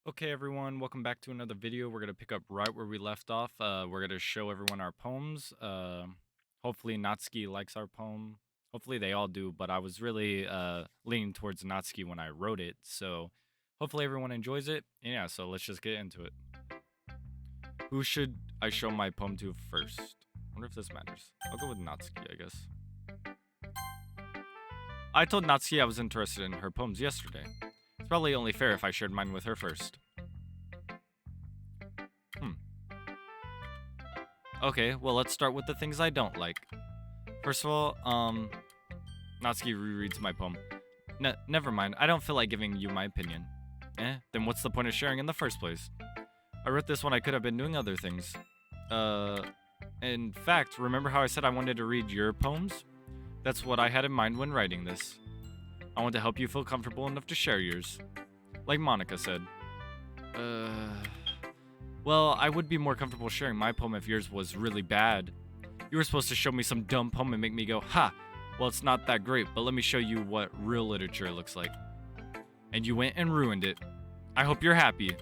Okay, everyone, welcome back to another video. We're gonna pick up right where we left off. We're gonna show everyone our poems. Hopefully Natsuki likes our poem. Hopefully they all do, but I was really leaning towards Natsuki when I wrote it, so hopefully everyone enjoys it. Yeah, so let's just get into it. Who should I show my poem to first? Wonder if this matters. I'll go with Natsuki, I guess. I told Natsuki I was interested in her poems yesterday. It's probably only fair if I shared mine with her first. Okay, well, let's start with the things I don't like. First of all, Natsuki rereads my poem. Never mind, I don't feel like giving you my opinion. Then what's the point of sharing in the first place? I wrote this when I could have been doing other things. In fact, remember how I said I wanted to read your poems? That's what I had in mind when writing this. I want to help you feel comfortable enough to share yours. Like Monica said. Well, I would be more comfortable sharing my poem if yours was really bad. You were supposed to show me some dumb poem and make me go, ha, well, it's not that great, but let me show you what real literature looks like. And you went and ruined it. I hope you're happy.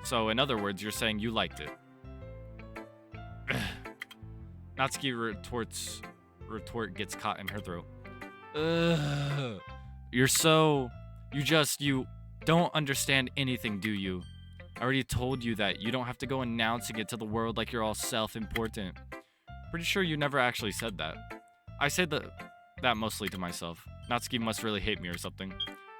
So, in other words, you're saying you liked it. Natsuki retort gets caught in her throat. You don't understand anything, do you? I already told you that. You don't have to go announcing it to the world like you're all self-important. Pretty sure you never actually said that. I said that mostly to myself. Natsuki must really hate me or something.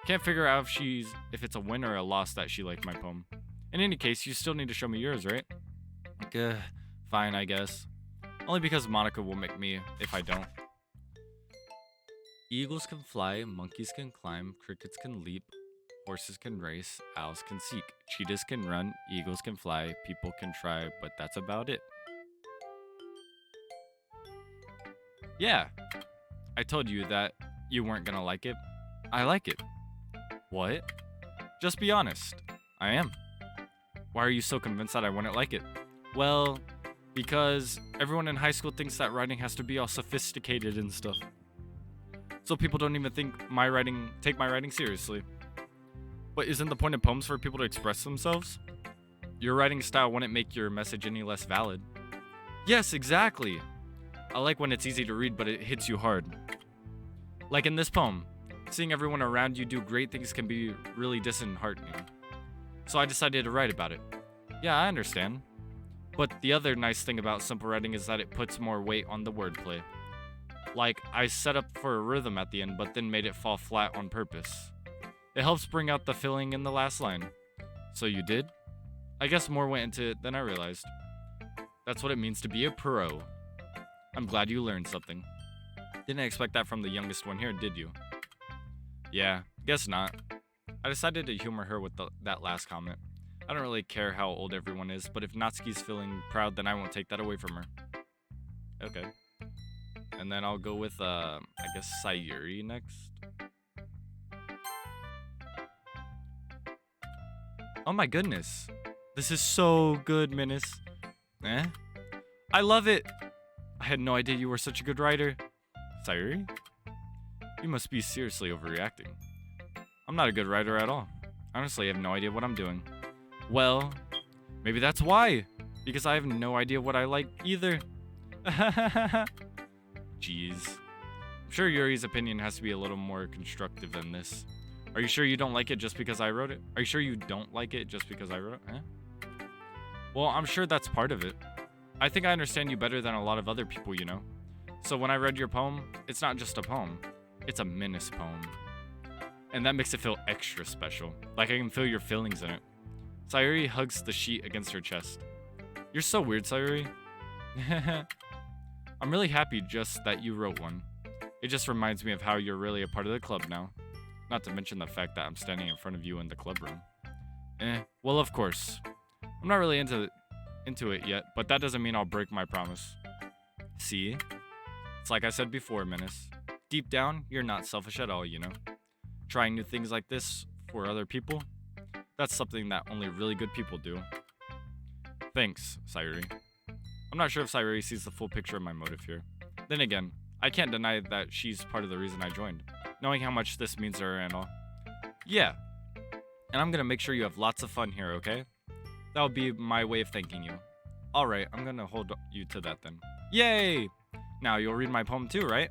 Can't figure out if it's a win or a loss that she liked my poem. In any case, you still need to show me yours, right? Fine, I guess. Only because Monica will make me if I don't. Eagles can fly, monkeys can climb, crickets can leap, horses can race, owls can seek, cheetahs can run, eagles can fly, people can try, but that's about it. Yeah, I told you that you weren't gonna like it. I like it. What? Just be honest. I am. Why are you so convinced that I wouldn't like it? Well, because everyone in high school thinks that writing has to be all sophisticated and stuff. So people don't even take my writing seriously. But isn't the point of poems for people to express themselves? Your writing style wouldn't make your message any less valid. Yes, exactly. I like when it's easy to read, but it hits you hard. Like in this poem, seeing everyone around you do great things can be really disheartening. So I decided to write about it. Yeah, I understand. But the other nice thing about simple writing is that it puts more weight on the wordplay. Like, I set up for a rhythm at the end, but then made it fall flat on purpose. It helps bring out the feeling in the last line. So you did? I guess more went into it than I realized. That's what it means to be a pro. I'm glad you learned something. Didn't expect that from the youngest one here, did you? Yeah, guess not. I decided to humor her with that last comment. I don't really care how old everyone is, but if Natsuki's feeling proud, then I won't take that away from her. Okay. And then I'll go with, I guess Sayuri next. Oh my goodness. This is so good, Menace. I love it. I had no idea you were such a good writer. Sayuri? You must be seriously overreacting. I'm not a good writer at all. Honestly, I have no idea what I'm doing. Well, maybe that's why. Because I have no idea what I like either. Jeez. I'm sure Yuri's opinion has to be a little more constructive than this. Are you sure you don't like it just because I wrote it? Are you sure you don't like it just because I wrote it? Well, I'm sure that's part of it. I think I understand you better than a lot of other people, you know. So when I read your poem, it's not just a poem. It's a Menace poem. And that makes it feel extra special. Like I can feel your feelings in it. Sayuri hugs the sheet against her chest. You're so weird, Sayuri. I'm really happy just that you wrote one. It just reminds me of how you're really a part of the club now. Not to mention the fact that I'm standing in front of you in the club room. Well, of course. I'm not really into it yet, but that doesn't mean I'll break my promise. See? It's like I said before, Menace. Deep down, you're not selfish at all, you know? Trying new things like this for other people, that's something that only really good people do. Thanks, Sayuri. I'm not sure if Sayuri sees the full picture of my motive here. Then again, I can't deny that she's part of the reason I joined, knowing how much this means to her and all. Yeah. And I'm gonna make sure you have lots of fun here, okay? That would be my way of thanking you. Alright, I'm gonna hold you to that then. Yay! Now, you'll read my poem too, right?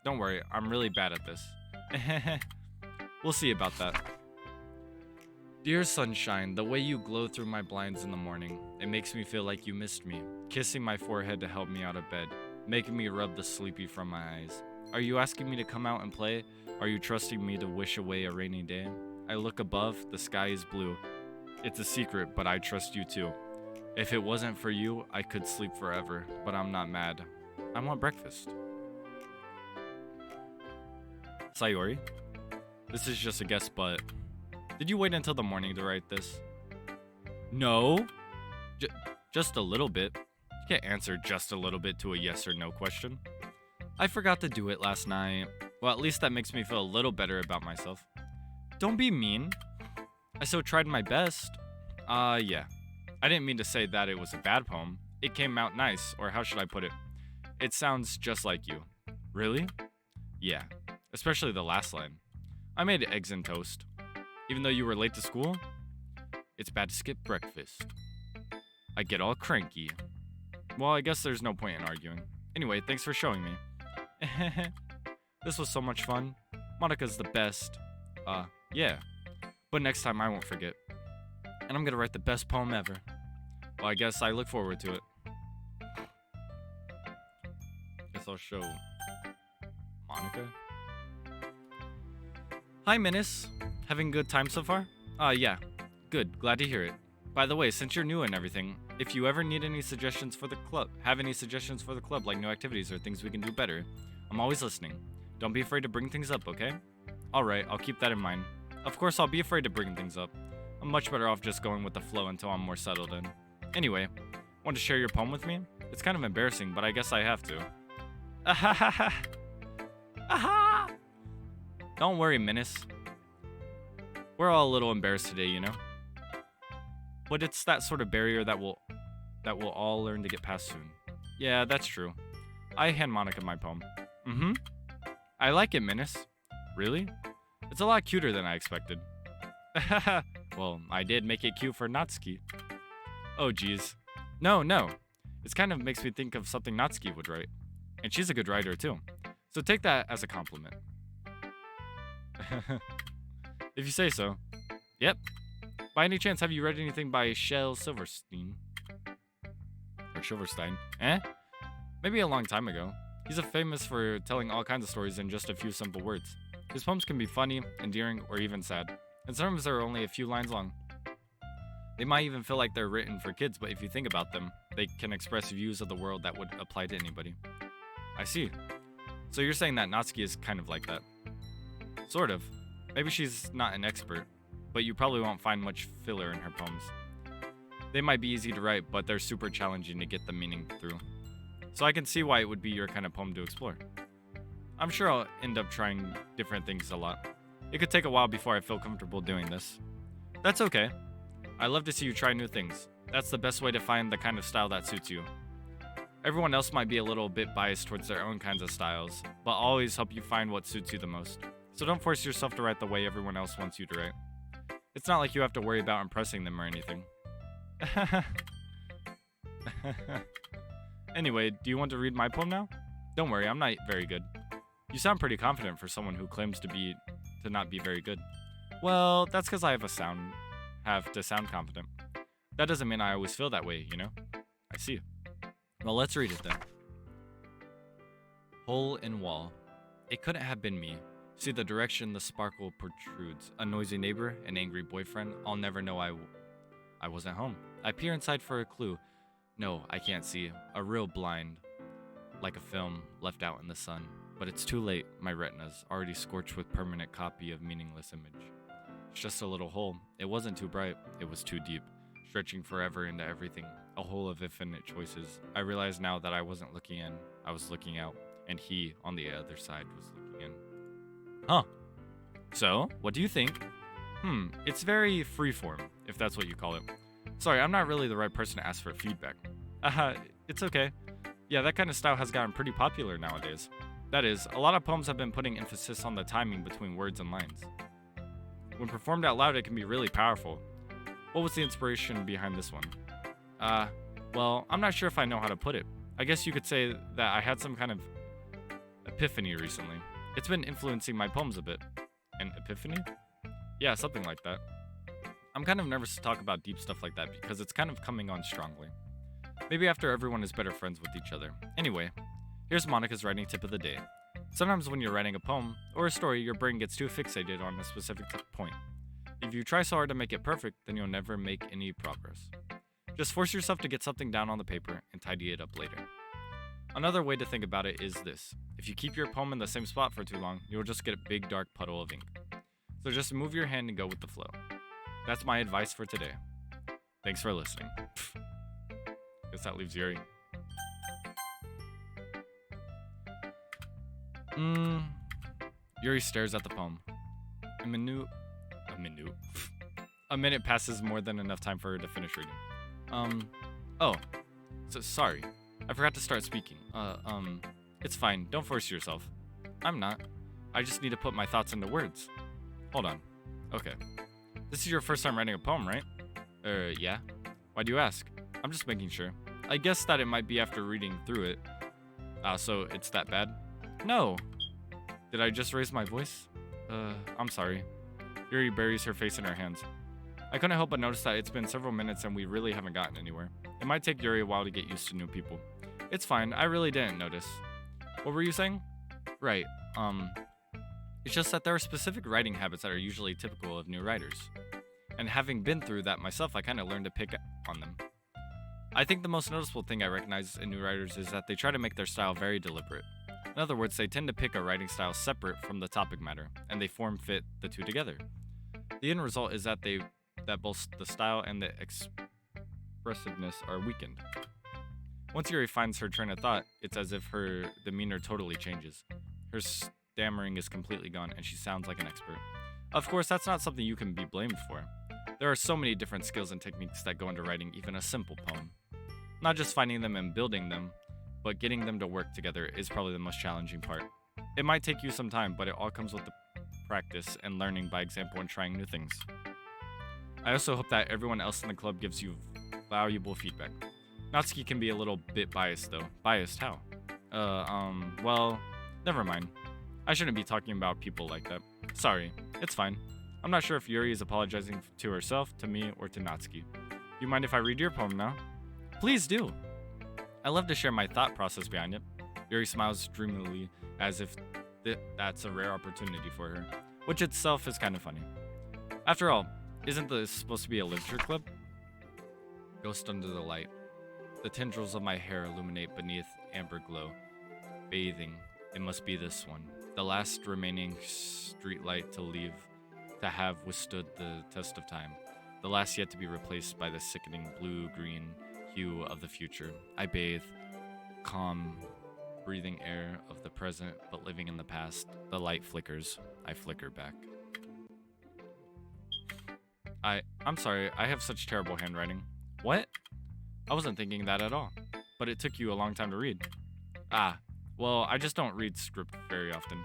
Don't worry, I'm really bad at this. We'll see about that. Dear sunshine, the way you glow through my blinds in the morning, it makes me feel like you missed me, kissing my forehead to help me out of bed, making me rub the sleepy from my eyes. Are you asking me to come out and play? Are you trusting me to wish away a rainy day? I look above, the sky is blue. It's a secret, but I trust you too. If it wasn't for you, I could sleep forever, but I'm not mad. I want breakfast. Sayori, this is just a guess, but did you wait until the morning to write this? No. Just a little bit. You can't answer just a little bit to a yes or no question. I forgot to do it last night. Well, at least that makes me feel a little better about myself. Don't be mean. I still tried my best. Yeah. I didn't mean to say that it was a bad poem. It came out nice, or how should I put it? It sounds just like you. Really? Yeah. Especially the last line. I made eggs and toast. Even though you were late to school? It's bad to skip breakfast. I get all cranky. Well, I guess there's no point in arguing. Anyway, thanks for showing me. This was so much fun. Monika's the best. Yeah. But next time I won't forget. And I'm gonna write the best poem ever. Well, I guess I look forward to it. Guess I'll show Monika. Hi, Menace. Having a good time so far? Yeah. Good. Glad to hear it. By the way, since you're new and everything, if you ever need any suggestions for the club, like new activities or things we can do better, I'm always listening. Don't be afraid to bring things up, okay? Alright, I'll keep that in mind. Of course, I'll be afraid to bring things up. I'm much better off just going with the flow until I'm more settled in. Anyway, want to share your poem with me? It's kind of embarrassing, but I guess I have to. Ahahaha! Aha! Don't worry, Menace. We're all a little embarrassed today, you know? But it's that sort of barrier that we'll all learn to get past soon. Yeah, that's true. I hand Monika my poem. Mm-hmm. I like it, Menace. Really? It's a lot cuter than I expected. Well, I did make it cute for Natsuki. Oh, geez. No. It kind of makes me think of something Natsuki would write. And she's a good writer, too. So take that as a compliment. If you say so. Yep. By any chance, have you read anything by Shel Silverstein? Or Silverstein? Maybe a long time ago. He's famous for telling all kinds of stories in just a few simple words. His poems can be funny, endearing, or even sad. And sometimes they're only a few lines long. They might even feel like they're written for kids, but if you think about them, they can express views of the world that would apply to anybody. I see. So you're saying that Natsuki is kind of like that? Sort of. Maybe she's not an expert, but you probably won't find much filler in her poems. They might be easy to write, but they're super challenging to get the meaning through. So I can see why it would be your kind of poem to explore. I'm sure I'll end up trying different things a lot. It could take a while before I feel comfortable doing this. That's okay. I love to see you try new things. That's the best way to find the kind of style that suits you. Everyone else might be a little bit biased towards their own kinds of styles, but I'll always help you find what suits you the most. So don't force yourself to write the way everyone else wants you to write. It's not like you have to worry about impressing them or anything. Anyway, do you want to read my poem now? Don't worry, I'm not very good. You sound pretty confident for someone who claims to not be very good. Well, that's because I have to sound confident. That doesn't mean I always feel that way, you know? I see. Well, let's read it then. Hole in wall. It couldn't have been me. See the direction the sparkle protrudes. A noisy neighbor, an angry boyfriend. I'll never know I wasn't home. I peer inside for a clue. No, I can't see. A real blind. Like a film left out in the sun. But it's too late. My retina's already scorched with permanent copy of meaningless image. It's just a little hole. It wasn't too bright. It was too deep. Stretching forever into everything. A hole of infinite choices. I realize now that I wasn't looking in. I was looking out. And he, on the other side, was looking in. Huh. So, what do you think? It's very freeform, if that's what you call it. Sorry, I'm not really the right person to ask for feedback. It's okay. Yeah, that kind of style has gotten pretty popular nowadays. That is, a lot of poems have been putting emphasis on the timing between words and lines. When performed out loud, it can be really powerful. What was the inspiration behind this one? Well, I'm not sure if I know how to put it. I guess you could say that I had some kind of epiphany recently. It's been influencing my poems a bit. An epiphany? Yeah, something like that. I'm kind of nervous to talk about deep stuff like that because it's kind of coming on strongly. Maybe after everyone is better friends with each other. Anyway, here's Monica's writing tip of the day. Sometimes when you're writing a poem or a story, your brain gets too fixated on a specific point. If you try so hard to make it perfect, then you'll never make any progress. Just force yourself to get something down on the paper and tidy it up later. Another way to think about it is this. If you keep your poem in the same spot for too long, you'll just get a big dark puddle of ink. So just move your hand and go with the flow. That's my advice for today. Thanks for listening. Guess that leaves Yuri. Yuri stares at the poem. A minute passes more than enough time for her to finish reading. Sorry. I forgot to start speaking. It's fine. Don't force yourself. I'm not. I just need to put my thoughts into words. Hold on. Okay. This is your first time writing a poem, right? Yeah. Why do you ask? I'm just making sure. I guess that it might be after reading through it. So it's that bad? No. Did I just raise my voice? I'm sorry. Yuri buries her face in her hands. I couldn't help but notice that it's been several minutes and we really haven't gotten anywhere. It might take Yuri a while to get used to new people. It's fine, I really didn't notice. What were you saying? Right, it's just that there are specific writing habits that are usually typical of new writers. And having been through that myself, I kind of learned to pick on them. I think the most noticeable thing I recognize in new writers is that they try to make their style very deliberate. In other words, they tend to pick a writing style separate from the topic matter, and they form fit the two together. The end result is that both the style and the expressiveness are weakened. Once Yuri finds her train of thought, it's as if her demeanor totally changes. Her stammering is completely gone, and she sounds like an expert. Of course, that's not something you can be blamed for. There are so many different skills and techniques that go into writing even a simple poem. Not just finding them and building them, but getting them to work together is probably the most challenging part. It might take you some time, but it all comes with the practice and learning by example and trying new things. I also hope that everyone else in the club gives you valuable feedback. Natsuki can be a little bit biased though. Biased how? Well, never mind. I shouldn't be talking about people like that. Sorry, it's fine. I'm not sure if Yuri is apologizing to herself, to me, or to Natsuki. You mind if I read your poem now? Please do. I love to share my thought process behind it. Yuri smiles dreamily as if that's a rare opportunity for her, which itself is kind of funny. After all, isn't this supposed to be a literature club? Ghost under the light. The tendrils of my hair illuminate beneath amber glow. Bathing. It must be this one. The last remaining streetlight to have withstood the test of time. The last yet to be replaced by the sickening blue-green hue of the future. I bathe. Calm, breathing air of the present, but living in the past. The light flickers. I flicker back. I'm sorry, I have such terrible handwriting. What? I wasn't thinking that at all. But it took you a long time to read. Well, I just don't read script very often.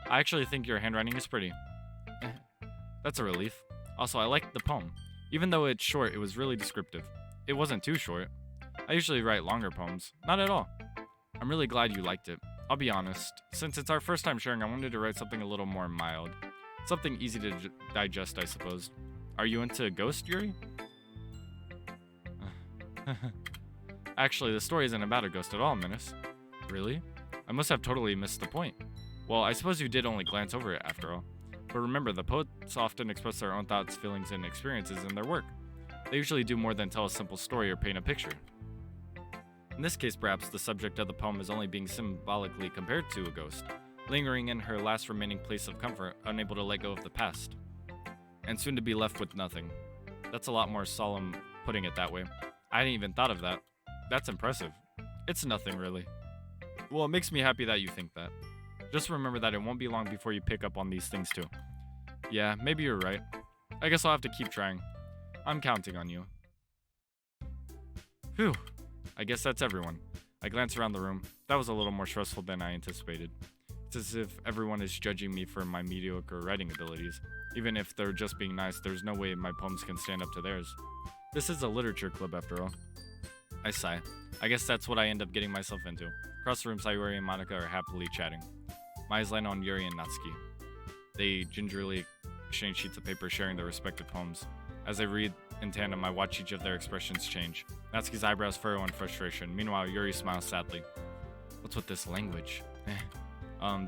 I actually think your handwriting is pretty. That's a relief. Also, I liked the poem. Even though it's short, it was really descriptive. It wasn't too short. I usually write longer poems. Not at all. I'm really glad you liked it. I'll be honest. Since it's our first time sharing, I wanted to write something a little more mild. Something easy to digest, I suppose. Are you into Ghost, Yuri? Actually, the story isn't about a ghost at all, Menace. Really? I must have totally missed the point. Well, I suppose you did only glance over it after all. But remember, the poets often express their own thoughts, feelings, and experiences in their work. They usually do more than tell a simple story or paint a picture. In this case, perhaps the subject of the poem is only being symbolically compared to a ghost, lingering in her last remaining place of comfort, unable to let go of the past, and soon to be left with nothing. That's a lot more solemn putting it that way. I hadn't even thought of that. That's impressive. It's nothing, really. Well, it makes me happy that you think that. Just remember that it won't be long before you pick up on these things too. Yeah, maybe you're right. I guess I'll have to keep trying. I'm counting on you. Phew. I guess that's everyone. I glanced around the room. That was a little more stressful than I anticipated. It's as if everyone is judging me for my mediocre writing abilities. Even if they're just being nice, there's no way my poems can stand up to theirs. This is a literature club after all. I sigh. I guess that's what I end up getting myself into. Across the room, Sayuri and Monica are happily chatting. My eyes land on Yuri and Natsuki. They gingerly exchange sheets of paper, sharing their respective poems. As I read in tandem, I watch each of their expressions change. Natsuki's eyebrows furrow in frustration. Meanwhile, Yuri smiles sadly. What's with this language?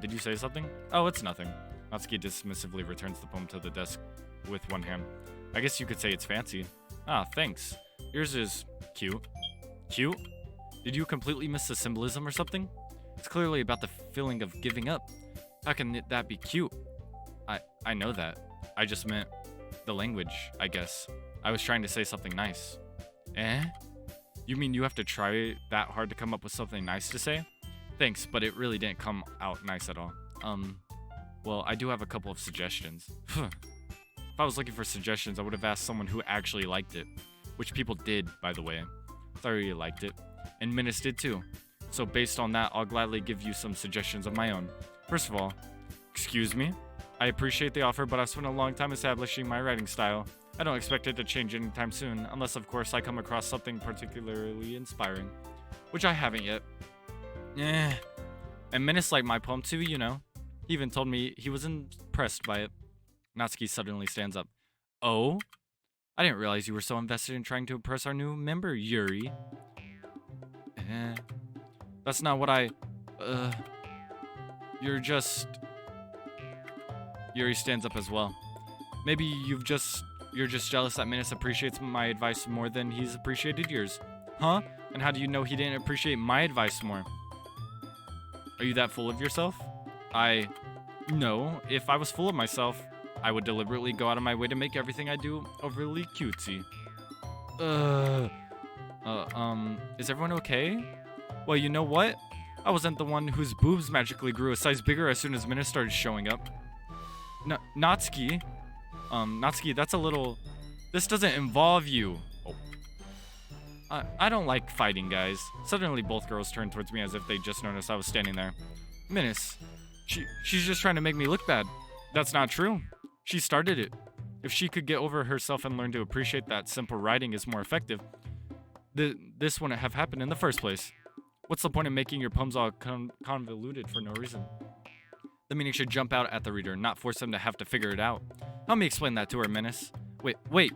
Did you say something? Oh, it's nothing. Natsuki dismissively returns the poem to the desk with one hand. I guess you could say it's fancy. Ah, thanks. Yours is cute. Cute? Did you completely miss the symbolism or something? It's clearly about the feeling of giving up. How can that be cute? I know that. I just meant the language, I guess. I was trying to say something nice. Eh? You mean you have to try that hard to come up with something nice to say? Thanks, but it really didn't come out nice at all. Well, I do have a couple of suggestions. If I was looking for suggestions, I would have asked someone who actually liked it. Which people did, by the way. Sorry you liked it. And Minus did too. So based on that, I'll gladly give you some suggestions of my own. First of all, excuse me? I appreciate the offer, but I've spent a long time establishing my writing style. I don't expect it to change anytime soon, unless of course I come across something particularly inspiring. Which I haven't yet. And Minus liked my poem too, you know. He even told me he was impressed by it. Natsuki suddenly stands up. Oh? I didn't realize you were so invested in trying to impress our new member, Yuri. That's not what You're just... Yuri stands up as well. Maybe you're just jealous that Minus appreciates my advice more than he's appreciated yours. Huh? And how do you know he didn't appreciate my advice more? Are you that full of yourself? No. If I was full of myself, I would deliberately go out of my way to make everything I do overly cutesy. Is everyone okay? Well, you know what? I wasn't the one whose boobs magically grew a size bigger as soon as Minus started showing up. Natsuki? Natsuki, that's a little... This doesn't involve you. Oh. I don't like fighting, guys. Suddenly, both girls turned towards me as if they just noticed I was standing there. Minus, she's just trying to make me look bad. That's not true. She started it. If she could get over herself and learn to appreciate that simple writing is more effective, this wouldn't have happened in the first place. What's the point of making your poems all convoluted for no reason? The meaning should jump out at the reader, not force them to have to figure it out. Help me explain that to her, Minus. Wait.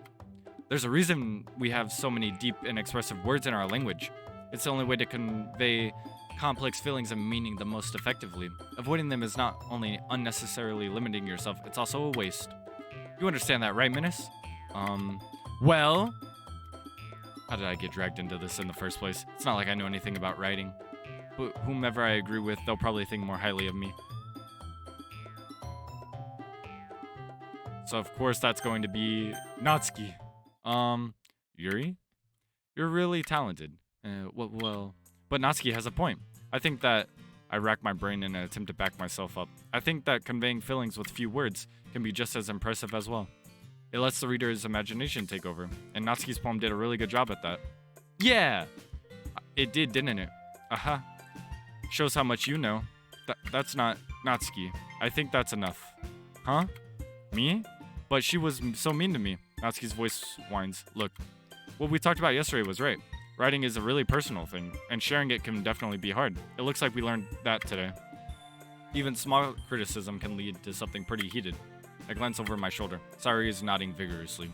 There's a reason we have so many deep and expressive words in our language. It's the only way to convey complex feelings and meaning the most effectively. Avoiding them is not only unnecessarily limiting yourself, it's also a waste. You understand that, right, Minus? Well... How did I get dragged into this in the first place? It's not like I know anything about writing. But whomever I agree with, they'll probably think more highly of me. So of course that's going to be Natsuki. Yuri? You're really talented. Well, but Natsuki has a point. I think that I rack my brain in an attempt to back myself up. I think that conveying feelings with few words can be just as impressive as well. It lets the reader's imagination take over, and Natsuki's poem did a really good job at that. Yeah! It did, didn't it? Uh-huh. Shows how much you know. That's not Natsuki. I think that's enough. Huh? Me? But she was so mean to me. Natsuki's voice whines. Look, what we talked about yesterday was right. Writing is a really personal thing, and sharing it can definitely be hard. It looks like we learned that today. Even small criticism can lead to something pretty heated. I glance over my shoulder. Sayuri is nodding vigorously.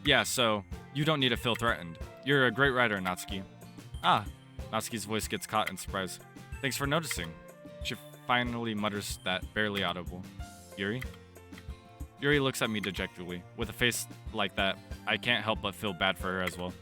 Yeah, so, you don't need to feel threatened. You're a great writer, Natsuki. Ah, Natsuki's voice gets caught in surprise. Thanks for noticing. She finally mutters that, barely audible. Yuri? Yuri looks at me dejectedly. With a face like that, I can't help but feel bad for her as well.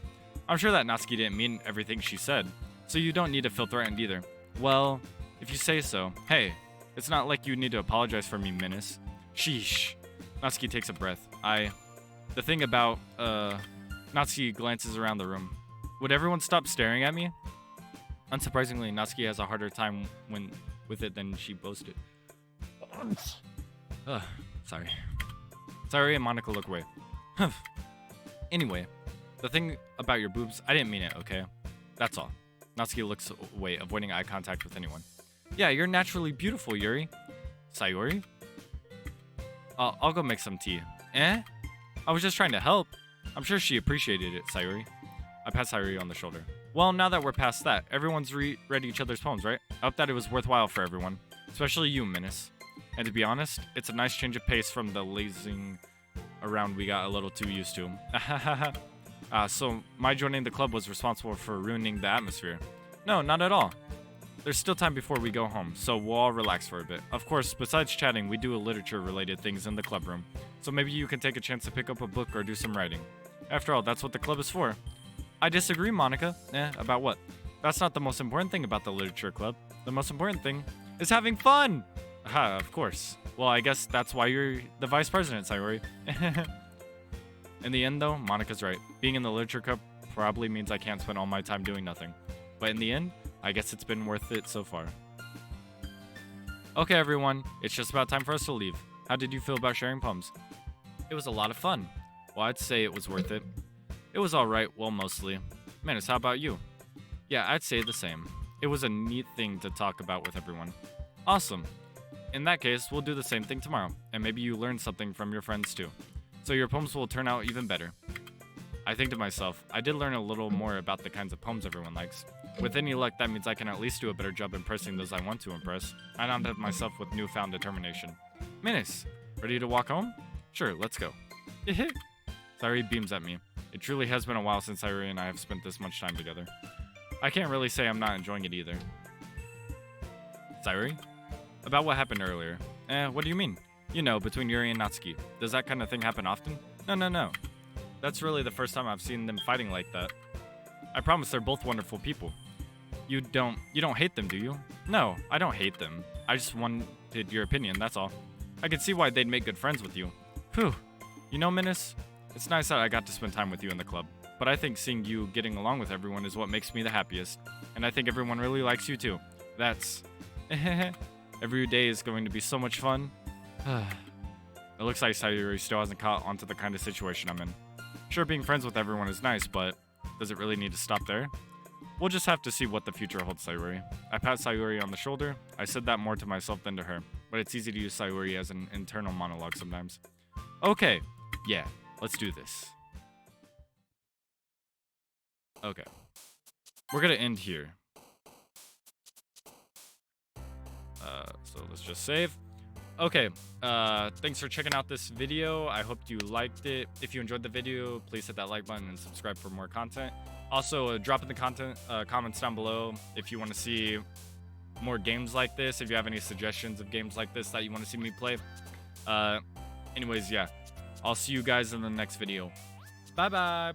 I'm sure that Natsuki didn't mean everything she said, so you don't need to feel threatened either. Well, if you say so. Hey, it's not like you need to apologize for me, Minus. Sheesh. Natsuki takes a breath. The thing about, Natsuki glances around the room. Would everyone stop staring at me? Unsurprisingly, Natsuki has a harder time with it than she boasted. Sorry. Sayuri and Monica look away. Anyway, the thing about your boobs, I didn't mean it, okay? That's all. Natsuki looks away, avoiding eye contact with anyone. Yeah, you're naturally beautiful, Yuri. Sayori? I'll go make some tea. Eh? I was just trying to help. I'm sure she appreciated it, Sayori. I pat Sayori on the shoulder. Well, now that we're past that, everyone's read each other's poems, right? I hope that it was worthwhile for everyone. Especially you, Menace. And to be honest, it's a nice change of pace from the lazing around we got a little too used to. So my joining the club was responsible for ruining the atmosphere. No, not at all. There's still time before we go home, so we'll all relax for a bit. Of course, besides chatting, we do literature-related things in the club room. So maybe you can take a chance to pick up a book or do some writing. After all, that's what the club is for. I disagree, Monica. About what? That's not the most important thing about the literature club. The most important thing is having fun! Aha, of course. Well, I guess that's why you're the vice president, Sayori. In the end, though, Monica's right. Being in the literature club probably means I can't spend all my time doing nothing. But in the end, I guess it's been worth it so far. Okay, everyone, it's just about time for us to leave. How did you feel about sharing poems? It was a lot of fun. Well, I'd say it was worth it. It was alright, well, mostly. Menace, how about you? Yeah, I'd say the same. It was a neat thing to talk about with everyone. Awesome. In that case, we'll do the same thing tomorrow, and maybe you learn something from your friends too. So your poems will turn out even better. I think to myself, I did learn a little more about the kinds of poems everyone likes. With any luck, that means I can at least do a better job impressing those I want to impress. I now have myself with newfound determination. Menace, ready to walk home? Sure, let's go. Sayori beams at me. It truly has been a while since Sayori and I have spent this much time together. I can't really say I'm not enjoying it either. Sayori? About what happened earlier. What do you mean? You know, between Yuri and Natsuki. Does that kind of thing happen often? No. That's really the first time I've seen them fighting like that. I promise they're both wonderful people. You don't hate them, do you? No, I don't hate them. I just wanted your opinion, that's all. I could see why they'd make good friends with you. Phew. You know, Menace, it's nice that I got to spend time with you in the club. But I think seeing you getting along with everyone is what makes me the happiest. And I think everyone really likes you too. That's... Every day is going to be so much fun. It looks like Sayori still hasn't caught onto the kind of situation I'm in. Sure, being friends with everyone is nice, but does it really need to stop there? We'll just have to see what the future holds, Sayori. I pat Sayori on the shoulder. I said that more to myself than to her, but it's easy to use Sayori as an internal monologue sometimes. Okay, yeah, let's do this. Okay. We're gonna end here. So let's just save. Okay, thanks for checking out this video. I hope you liked it. If you enjoyed the video, please hit that like button and subscribe for more content. Also, drop in the comments down below if you want to see more games like this, if you have any suggestions of games like this that you want to see me play. Anyways, yeah, I'll see you guys in the next video. Bye-bye.